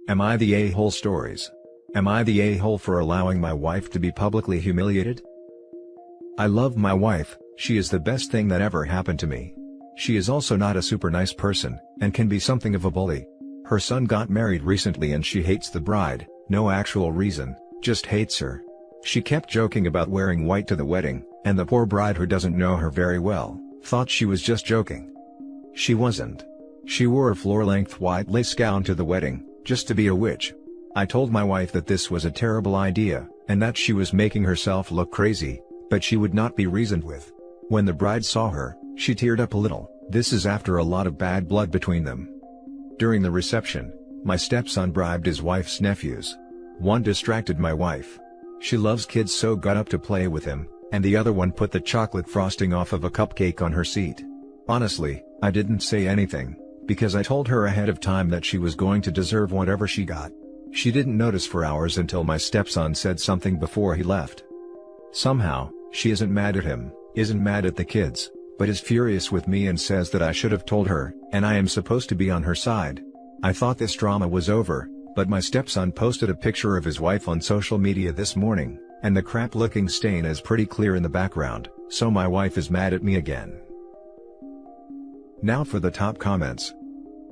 Am I the a-hole stories? Am I the a-hole for allowing my wife to be publicly humiliated? I love my wife, she is the best thing that ever happened to me. She is also not a super nice person, and can be something of a bully. Her son got married recently and she hates the bride, no actual reason, just hates her. She kept joking about wearing white to the wedding, and the poor bride, who doesn't know her very well, thought she was just joking. She wasn't. She wore a floor-length white lace gown to the wedding, just to be a witch. I told my wife that this was a terrible idea, and that she was making herself look crazy, but she would not be reasoned with. When the bride saw her, she teared up a little. This is after a lot of bad blood between them. During the reception, my stepson bribed his wife's nephews. One distracted my wife. She loves kids, so got up to play with him, and the other one put the chocolate frosting off of a cupcake on her seat. Honestly, I didn't say anything, because I told her ahead of time that she was going to deserve whatever she got. She didn't notice for hours until my stepson said something before he left. Somehow, she isn't mad at him, isn't mad at the kids, but is furious with me and says that I should have told her, and I am supposed to be on her side. I thought this drama was over, but my stepson posted a picture of his wife on social media this morning, and the crap-looking stain is pretty clear in the background, so my wife is mad at me again. Now for the top comments.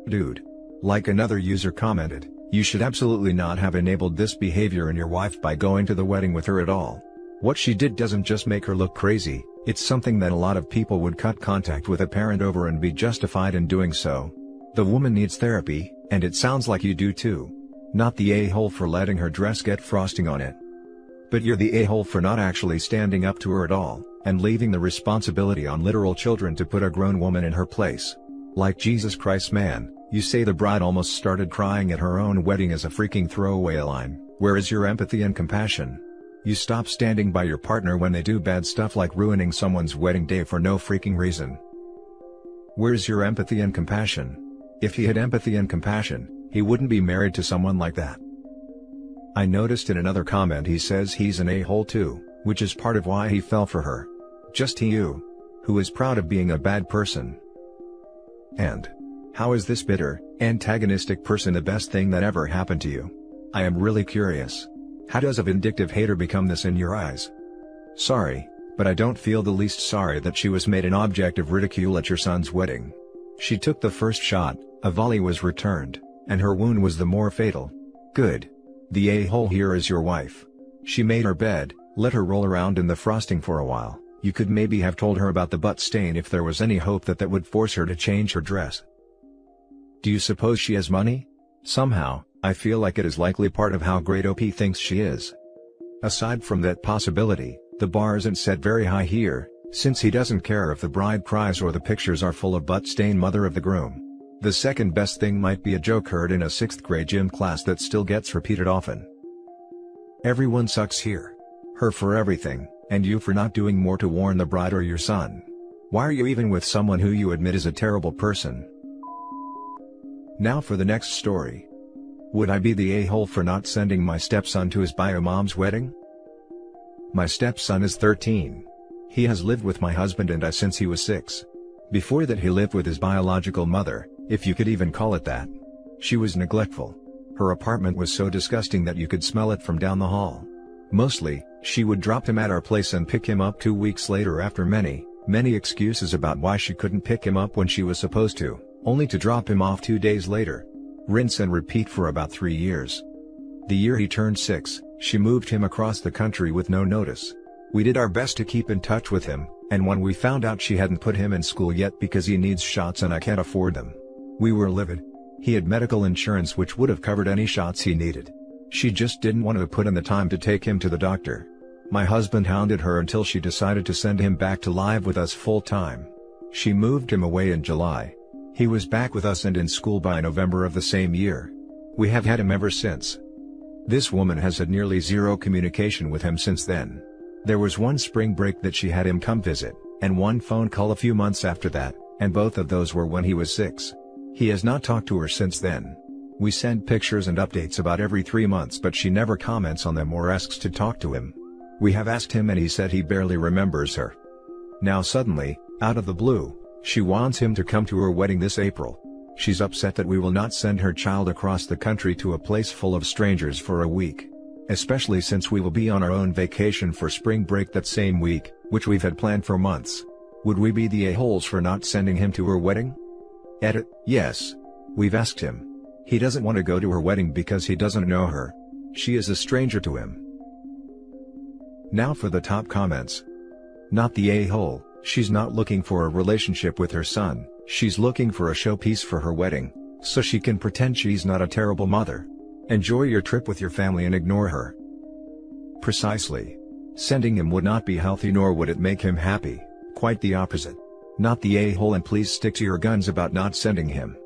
Dude. Like another user commented, you should absolutely not have enabled this behavior in your wife by going to the wedding with her at all. What she did doesn't just make her look crazy, it's something that a lot of people would cut contact with a parent over and be justified in doing so. The woman needs therapy, and it sounds like you do too. Not the a-hole for letting her dress get frosting on it. But you're the a-hole for not actually standing up to her at all, and leaving the responsibility on literal children to put a grown woman in her place. Like Jesus Christ, man, you say the bride almost started crying at her own wedding as a freaking throwaway line. Where is your empathy and compassion? You stop standing by your partner when they do bad stuff like ruining someone's wedding day for no freaking reason. Where's your empathy and compassion? If he had empathy and compassion, he wouldn't be married to someone like that. I noticed in another comment he says he's an a-hole too, which is part of why he fell for her. Just he who is proud of being a bad person. And how is this bitter, antagonistic person the best thing that ever happened to you? I am really curious. How does a vindictive hater become this in your eyes? Sorry, but I don't feel the least sorry that she was made an object of ridicule at your son's wedding. She took the first shot, a volley was returned, and her wound was the more fatal. Good. The a-hole here is your wife. She made her bed, let her roll around in the frosting for a while. You could maybe have told her about the butt stain if there was any hope that that would force her to change her dress. Do you suppose she has money? Somehow, I feel like it is likely part of how great OP thinks she is. Aside from that possibility, the bar isn't set very high here, since he doesn't care if the bride cries or the pictures are full of butt-stained mother of the groom. The second best thing might be a joke heard in a 6th grade gym class that still gets repeated often. Everyone sucks here. Her for everything, and you for not doing more to warn the bride or your son. Why are you even with someone who you admit is a terrible person? Now for the next story. Would I be the a-hole for not sending my stepson to his bio mom's wedding? My stepson is 13. He has lived with my husband and I since he was 6. Before that he lived with his biological mother, if you could even call it that. She was neglectful. Her apartment was so disgusting that you could smell it from down the hall. Mostly, she would drop him at our place and pick him up 2 weeks later after many excuses about why she couldn't pick him up when she was supposed to, only to drop him off 2 days later. Rinse and repeat for about 3 years. The year he turned 6, she moved him across the country with no notice. We did our best to keep in touch with him, and when we found out she hadn't put him in school yet because he needs shots and I can't afford them, we were livid. He had medical insurance which would have covered any shots he needed. She just didn't want to put in the time to take him to the doctor. My husband hounded her until she decided to send him back to live with us full time. She moved him away in July. He was back with us and in school by November of the same year. We have had him ever since. This woman has had nearly zero communication with him since then. There was one spring break that she had him come visit, and one phone call a few months after that, and both of those were when he was 6. He has not talked to her since then. We send pictures and updates about every 3 months but she never comments on them or asks to talk to him. We have asked him and he said he barely remembers her. Now suddenly, out of the blue, she wants him to come to her wedding this April. She's upset that we will not send her child across the country to a place full of strangers for a week. Especially since we will be on our own vacation for spring break that same week, which we've had planned for months. Would we be the a-holes for not sending him to her wedding? Edit: yes. We've asked him. He doesn't want to go to her wedding because he doesn't know her. She is a stranger to him. Now for the top comments. Not the a-hole. She's not looking for a relationship with her son, she's looking for a showpiece for her wedding, so she can pretend she's not a terrible mother. Enjoy your trip with your family and ignore her. Precisely. Sending him would not be healthy, nor would it make him happy, quite the opposite. Not the a-hole, and please stick to your guns about not sending him.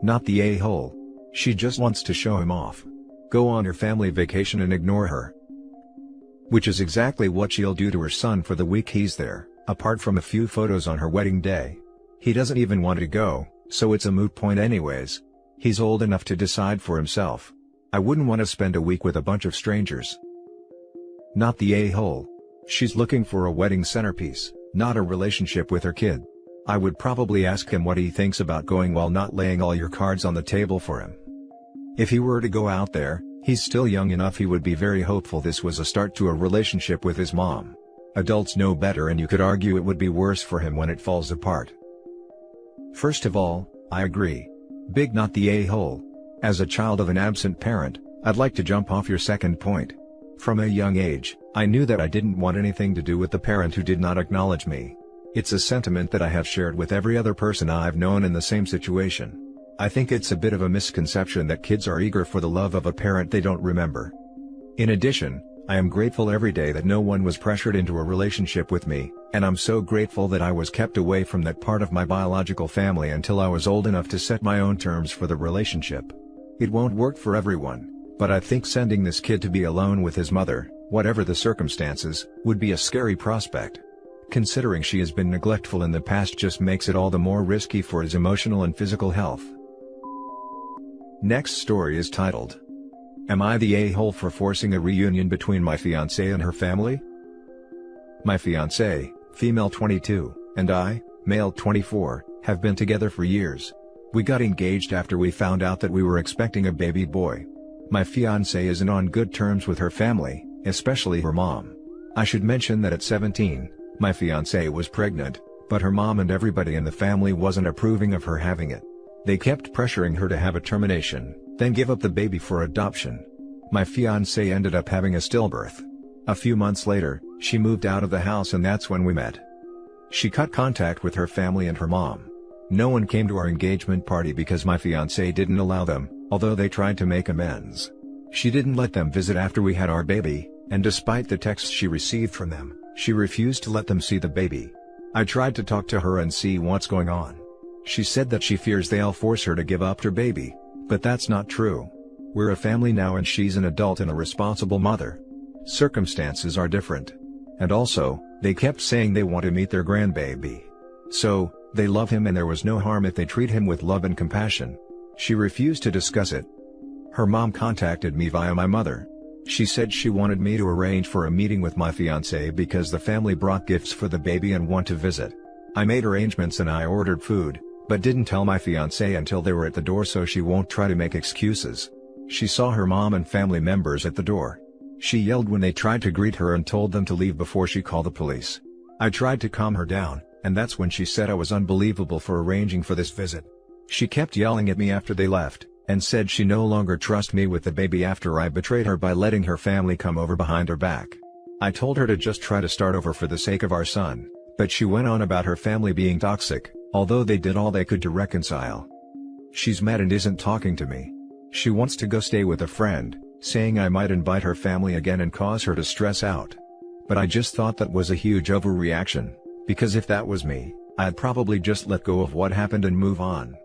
Not the a-hole. She just wants to show him off. Go on your family vacation and ignore her. Which is exactly what she'll do to her son for the week he's there, apart from a few photos on her wedding day. He doesn't even want to go, so it's a moot point anyways. He's old enough to decide for himself. I wouldn't want to spend a week with a bunch of strangers. Not the a-hole. She's looking for a wedding centerpiece, not a relationship with her kid. I would probably ask him what he thinks about going while not laying all your cards on the table for him. If he were to go out there, he's still young enough he would be very hopeful this was a start to a relationship with his mom. Adults know better, and you could argue it would be worse for him when it falls apart. First of all, I agree. Big not the a-hole. As a child of an absent parent, I'd like to jump off your second point. From a young age, I knew that I didn't want anything to do with the parent who did not acknowledge me. It's a sentiment that I have shared with every other person I've known in the same situation. I think it's a bit of a misconception that kids are eager for the love of a parent they don't remember. In addition, I am grateful every day that no one was pressured into a relationship with me, and I'm so grateful that I was kept away from that part of my biological family until I was old enough to set my own terms for the relationship. It won't work for everyone, but I think sending this kid to be alone with his mother, whatever the circumstances, would be a scary prospect. Considering she has been neglectful in the past just makes it all the more risky for his emotional and physical health. Next story is titled, Am I the a-hole for forcing a reunion between my fiancée and her family? My fiancée, female 22, and I, male 24, have been together for years. We got engaged after we found out that we were expecting a baby boy. My fiancée isn't on good terms with her family, especially her mom. I should mention that at 17, my fiancée was pregnant, but her mom and everybody in the family wasn't approving of her having it. They kept pressuring her to have a termination, then give up the baby for adoption. My fiancée ended up having a stillbirth. A few months later, she moved out of the house, and that's when we met. She cut contact with her family and her mom. No one came to our engagement party because my fiancée didn't allow them, although they tried to make amends. She didn't let them visit after we had our baby, and despite the texts she received from them, she refused to let them see the baby. I tried to talk to her and see what's going on. She said that she fears they'll force her to give up her baby, but that's not true. We're a family now, and she's an adult and a responsible mother. Circumstances are different. And also, they kept saying they want to meet their grandbaby. So, they love him and there was no harm if they treat him with love and compassion. She refused to discuss it. Her mom contacted me via my mother. She said she wanted me to arrange for a meeting with my fiancé because the family brought gifts for the baby and want to visit. I made arrangements and I ordered food, but didn't tell my fiancé until they were at the door so she won't try to make excuses. She saw her mom and family members at the door. She yelled when they tried to greet her and told them to leave before she called the police. I tried to calm her down, and that's when she said I was unbelievable for arranging for this visit. She kept yelling at me after they left, and said she no longer trusts me with the baby after I betrayed her by letting her family come over behind her back. I told her to just try to start over for the sake of our son, but she went on about her family being toxic, although they did all they could to reconcile. She's mad and isn't talking to me. She wants to go stay with a friend, saying I might invite her family again and cause her to stress out. But I just thought that was a huge overreaction, because if that was me, I'd probably just let go of what happened and move on.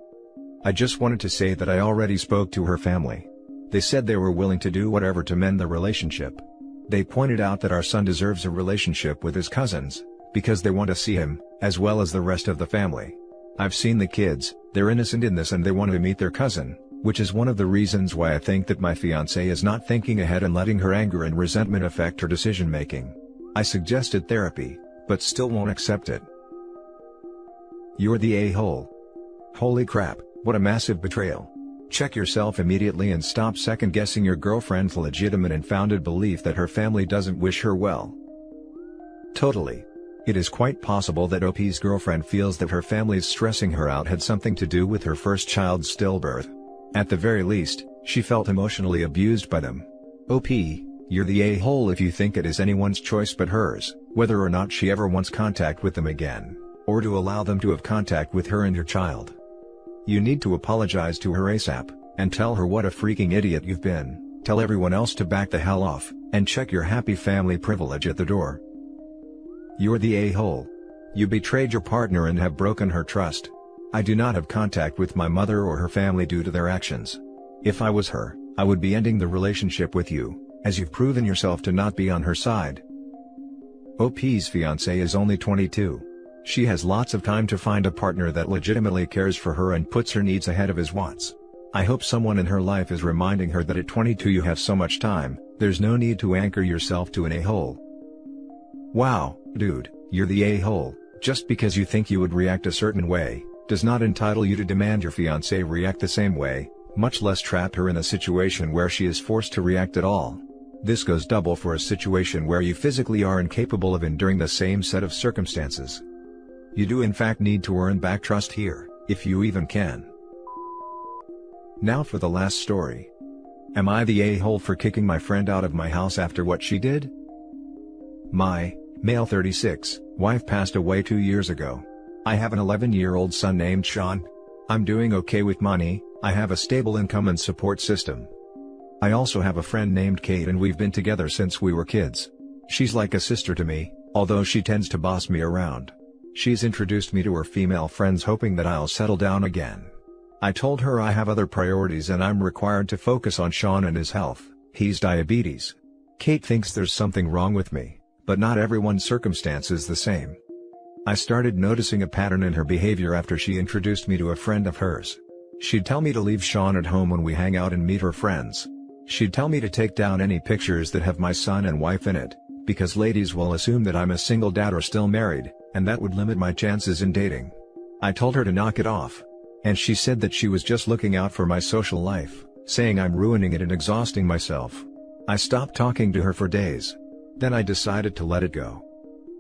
I just wanted to say that I already spoke to her family. They said they were willing to do whatever to mend the relationship. They pointed out that our son deserves a relationship with his cousins, because they want to see him, as well as the rest of the family. I've seen the kids, they're innocent in this and they want to meet their cousin, which is one of the reasons why I think that my fiancé is not thinking ahead and letting her anger and resentment affect her decision-making. I suggested therapy, but still won't accept it. You're the a-hole. Holy crap, what a massive betrayal. Check yourself immediately and stop second-guessing your girlfriend's legitimate and founded belief that her family doesn't wish her well. Totally. It is quite possible that OP's girlfriend feels that her family's stressing her out had something to do with her first child's stillbirth. At the very least, she felt emotionally abused by them. OP, you're the a-hole if you think it is anyone's choice but hers, whether or not she ever wants contact with them again, or to allow them to have contact with her and your child. You need to apologize to her ASAP, and tell her what a freaking idiot you've been, tell everyone else to back the hell off, and check your happy family privilege at the door. You're the a-hole. You betrayed your partner and have broken her trust. I do not have contact with my mother or her family due to their actions. If I was her, I would be ending the relationship with you, as you've proven yourself to not be on her side. OP's fiancé is only 22. She has lots of time to find a partner that legitimately cares for her and puts her needs ahead of his wants. I hope someone in her life is reminding her that at 22 you have so much time, there's no need to anchor yourself to an a-hole. Wow, dude, you're the a-hole. Just because you think you would react a certain way, does not entitle you to demand your fiancé react the same way, much less trap her in a situation where she is forced to react at all. This goes double for a situation where you physically are incapable of enduring the same set of circumstances. You do in fact need to earn back trust here, if you even can. Now for the last story. Am I the a-hole for kicking my friend out of my house after what she did? My, male 36, wife passed away 2 years ago. I have an 11-year-old son named Sean. I'm doing okay with money, I have a stable income and support system. I also have a friend named Kate and we've been together since we were kids. She's like a sister to me, although she tends to boss me around. She's introduced me to her female friends hoping that I'll settle down again. I told her I have other priorities and I'm required to focus on Sean and his health. He's diabetes. Kate thinks there's something wrong with me, but not everyone's circumstance is the same. I started noticing a pattern in her behavior after she introduced me to a friend of hers. She'd tell me to leave Sean at home when we hang out and meet her friends. She'd tell me to take down any pictures that have my son and wife in it, because ladies will assume that I'm a single dad or still married, and that would limit my chances in dating. I told her to knock it off. And she said that she was just looking out for my social life, saying I'm ruining it and exhausting myself. I stopped talking to her for days. Then I decided to let it go.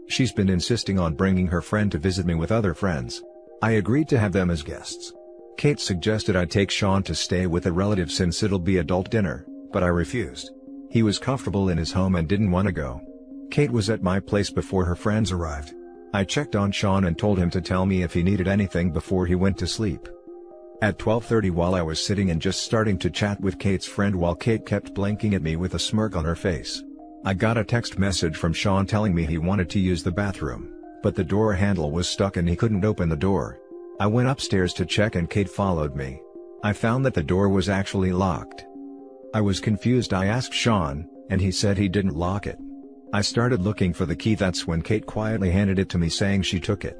She's been insisting on bringing her friend to visit me with other friends. I agreed to have them as guests. Kate suggested I take Sean to stay with a relative since it'll be adult dinner, but I refused. He was comfortable in his home and didn't want to go. Kate was at my place before her friends arrived. I checked on Sean and told him to tell me if he needed anything before he went to sleep. At 12:30 while I was sitting and just starting to chat with Kate's friend while Kate kept blinking at me with a smirk on her face, I got a text message from Sean telling me he wanted to use the bathroom, but the door handle was stuck and he couldn't open the door. I went upstairs to check and Kate followed me. I found that the door was actually locked. I was confused. I asked Sean, and he said he didn't lock it. I started looking for the key. That's when Kate quietly handed it to me saying she took it.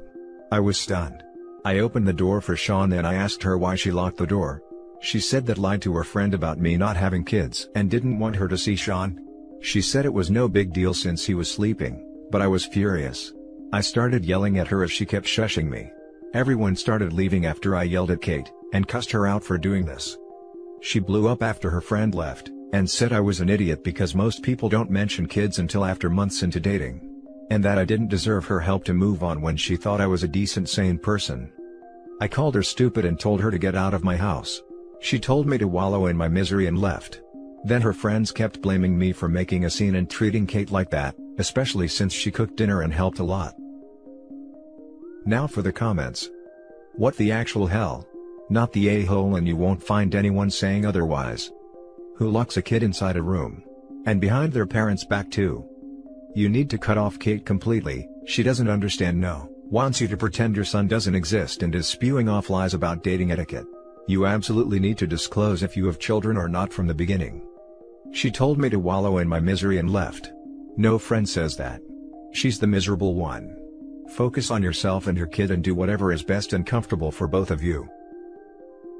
I was stunned. I opened the door for Sean and I asked her why she locked the door. She said that lied to her friend about me not having kids and didn't want her to see Sean. She said it was no big deal since he was sleeping, but I was furious. I started yelling at her as she kept shushing me. Everyone started leaving after I yelled at Kate, and cussed her out for doing this. She blew up after her friend left, and said I was an idiot because most people don't mention kids until after months into dating. And that I didn't deserve her help to move on when she thought I was a decent sane person. I called her stupid and told her to get out of my house. She told me to wallow in my misery and left. Then her friends kept blaming me for making a scene and treating Kate like that, especially since she cooked dinner and helped a lot. Now for the comments. What the actual hell? Not the a-hole, and you won't find anyone saying otherwise. Who locks a kid inside a room? And behind their parents' back too? You need to cut off Kate completely. She doesn't understand, no, wants you to pretend your son doesn't exist and is spewing off lies about dating etiquette. You absolutely need to disclose if you have children or not from the beginning. She told me to wallow in my misery and left. No friend says that. She's the miserable one. Focus on yourself and your kid and do whatever is best and comfortable for both of you.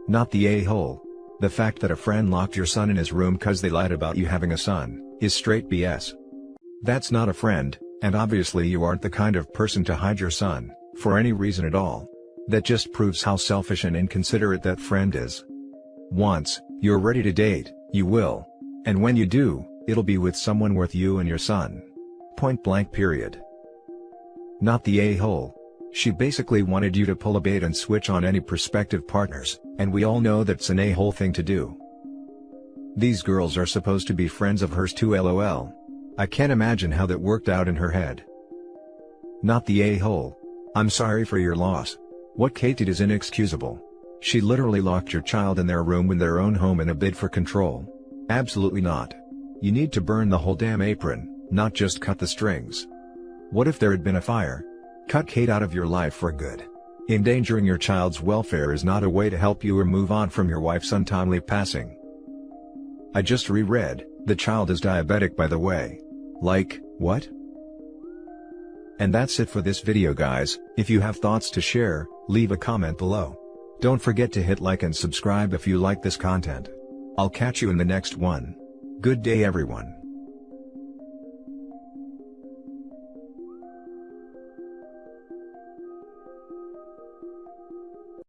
Not the a-hole. The fact that a friend locked your son in his room cause they lied about you having a son, is straight BS. That's not a friend, and obviously you aren't the kind of person to hide your son, for any reason at all. That just proves how selfish and inconsiderate that friend is. Once you're ready to date, you will. And when you do, it'll be with someone worth you and your son. Point blank period. Not the a-hole. She basically wanted you to pull a bait and switch on any prospective partners, and we all know that's an a-hole thing to do. These girls are supposed to be friends of hers too, lol. I can't imagine how that worked out in her head. Not the a-hole. I'm sorry for your loss. What Kate did is inexcusable. She literally locked your child in their room in their own home in a bid for control. Absolutely not. You need to burn the whole damn apron, not just cut the strings. What if there had been a fire? Cut Kate out of your life for good. Endangering your child's welfare is not a way to help you or move on from your wife's untimely passing. I just reread, the child is diabetic by the way. Like, what? And that's it for this video guys. If you have thoughts to share, leave a comment below. Don't forget to hit like and subscribe if you like this content. I'll catch you in the next one. Good day everyone.